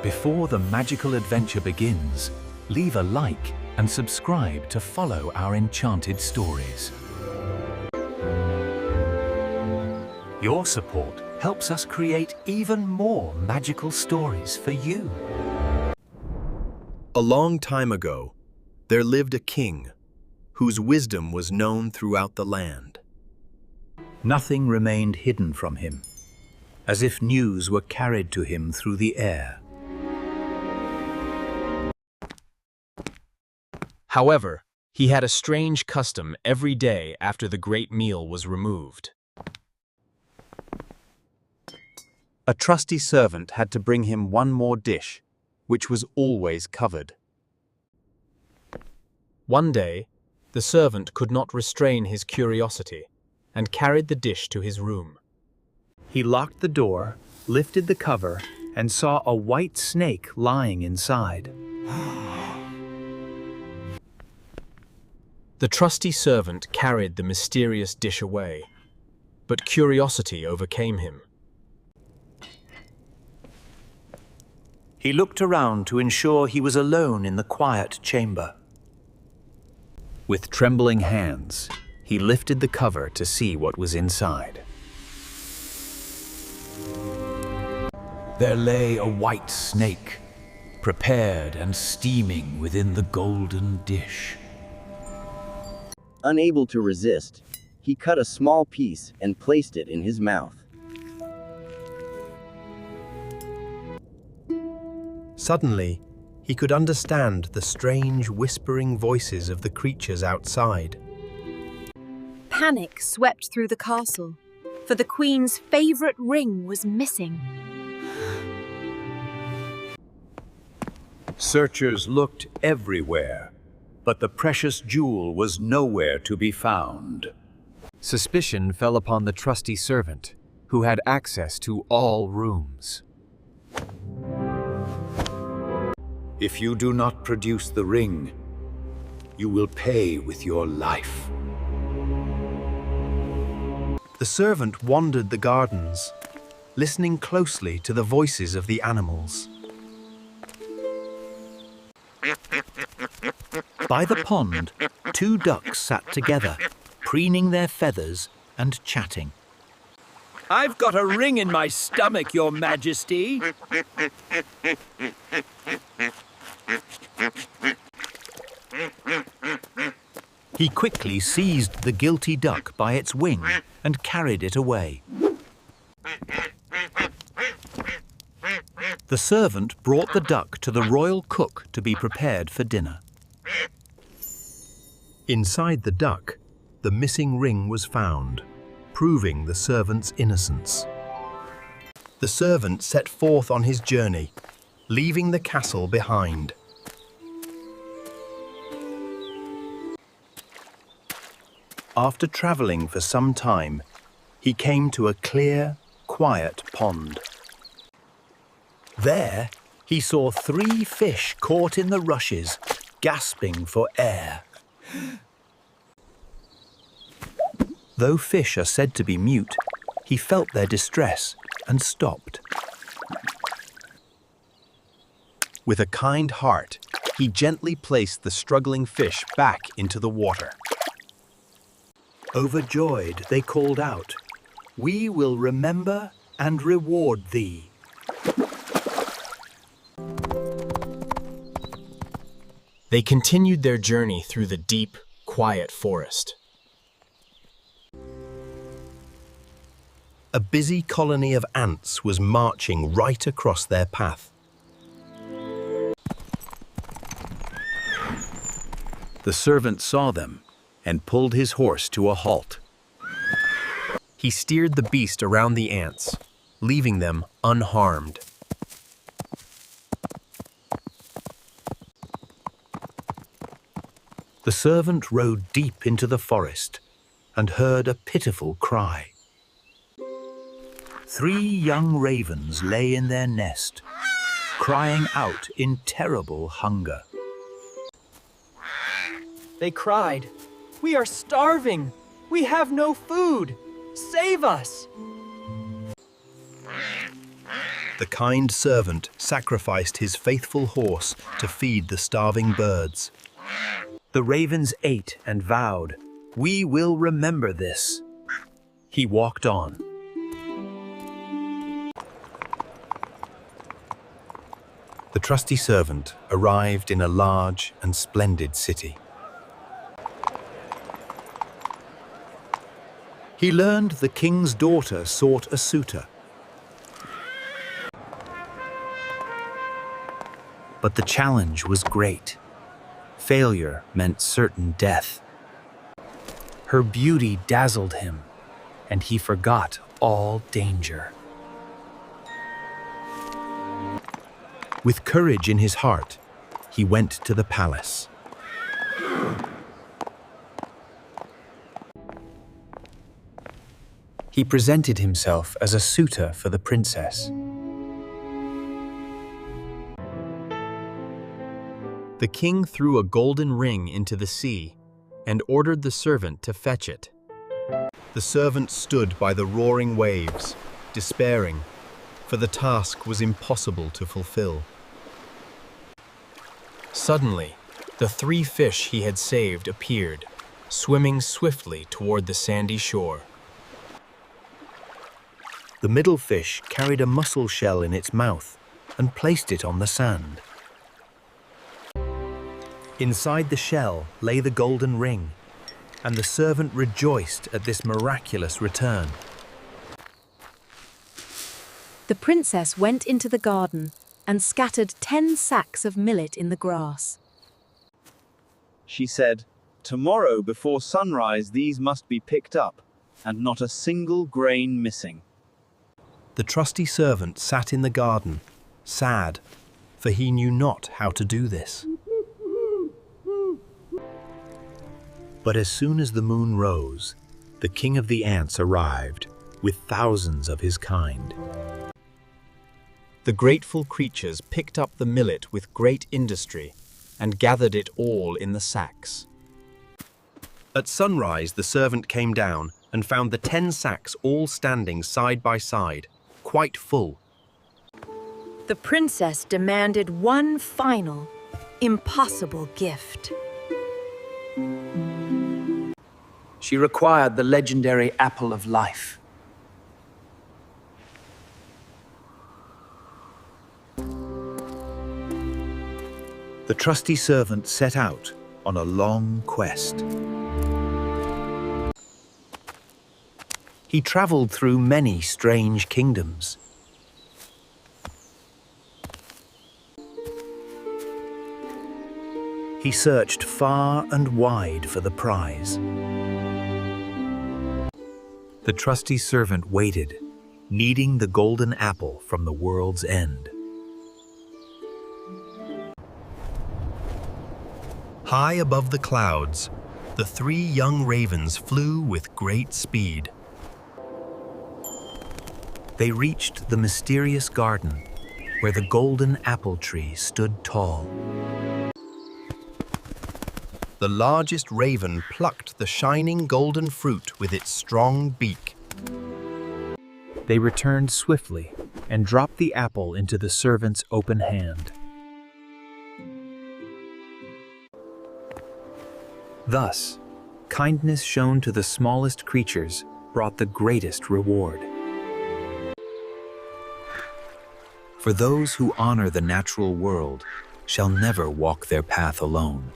Before the magical adventure begins, leave a like and subscribe to follow our enchanted stories. Your support helps us create even more magical stories for you. A long time ago, there lived a king whose wisdom was known throughout the land. Nothing remained hidden from him, as if news were carried to him through the air. However, he had a strange custom every day after the great meal was removed. A trusty servant had to bring him one more dish, which was always covered. One day, the servant could not restrain his curiosity and carried the dish to his room. He locked the door, lifted the cover, and saw a white snake lying inside. The trusty servant carried the mysterious dish away, but curiosity overcame him. He looked around to ensure he was alone in the quiet chamber. With trembling hands, he lifted the cover to see what was inside. There lay a white snake, prepared and steaming within the golden dish. Unable to resist, he cut a small piece and placed it in his mouth. Suddenly, he could understand the strange whispering voices of the creatures outside. Panic swept through the castle, for the Queen's favorite ring was missing. Searchers looked everywhere, but the precious jewel was nowhere to be found. Suspicion fell upon the trusty servant, who had access to all rooms. If you do not produce the ring, you will pay with your life. The servant wandered the gardens, listening closely to the voices of the animals. By the pond, two ducks sat together, preening their feathers and chatting. I've got a ring in my stomach, Your Majesty. He quickly seized the guilty duck by its wing and carried it away. The servant brought the duck to the royal cook to be prepared for dinner. Inside the duck, the missing ring was found, proving the servant's innocence. The servant set forth on his journey, leaving the castle behind. After traveling for some time, he came to a clear, quiet pond. There, he saw 3 fish caught in the rushes, gasping for air. Though fish are said to be mute, he felt their distress and stopped. With a kind heart, he gently placed the struggling fish back into the water. Overjoyed, they called out, "We will remember and reward thee." They continued their journey through the deep, quiet forest. A busy colony of ants was marching right across their path. The servant saw them and pulled his horse to a halt. He steered the beast around the ants, leaving them unharmed. The servant rode deep into the forest and heard a pitiful cry. 3 young ravens lay in their nest, crying out in terrible hunger. They cried, "We are starving! We have no food! Save us!" The kind servant sacrificed his faithful horse to feed the starving birds. The ravens ate and vowed, "We will remember this." He walked on. The trusty servant arrived in a large and splendid city. He learned the king's daughter sought a suitor. But the challenge was great. Failure meant certain death. Her beauty dazzled him, and he forgot all danger. With courage in his heart, he went to the palace. He presented himself as a suitor for the princess. The king threw a golden ring into the sea and ordered the servant to fetch it. The servant stood by the roaring waves, despairing, for the task was impossible to fulfill. Suddenly, the 3 fish he had saved appeared, swimming swiftly toward the sandy shore. The middle fish carried a mussel shell in its mouth and placed it on the sand. Inside the shell lay the golden ring, and the servant rejoiced at this miraculous return. The princess went into the garden and scattered 10 sacks of millet in the grass. She said, "Tomorrow before sunrise these must be picked up, and not a single grain missing." The trusty servant sat in the garden, sad, for he knew not how to do this. But as soon as the moon rose, the king of the ants arrived, with thousands of his kind. The grateful creatures picked up the millet with great industry and gathered it all in the sacks. At sunrise, the servant came down and found the 10 sacks all standing side by side, quite full. The princess demanded one final, impossible gift. She required the legendary apple of life. The trusty servant set out on a long quest. He traveled through many strange kingdoms. He searched far and wide for the prize. The trusty servant waited, needing the golden apple from the world's end. High above the clouds, the 3 young ravens flew with great speed. They reached the mysterious garden where the golden apple tree stood tall. The largest raven plucked the shining golden fruit with its strong beak. They returned swiftly and dropped the apple into the servant's open hand. Thus, kindness shown to the smallest creatures brought the greatest reward. For those who honor the natural world shall never walk their path alone.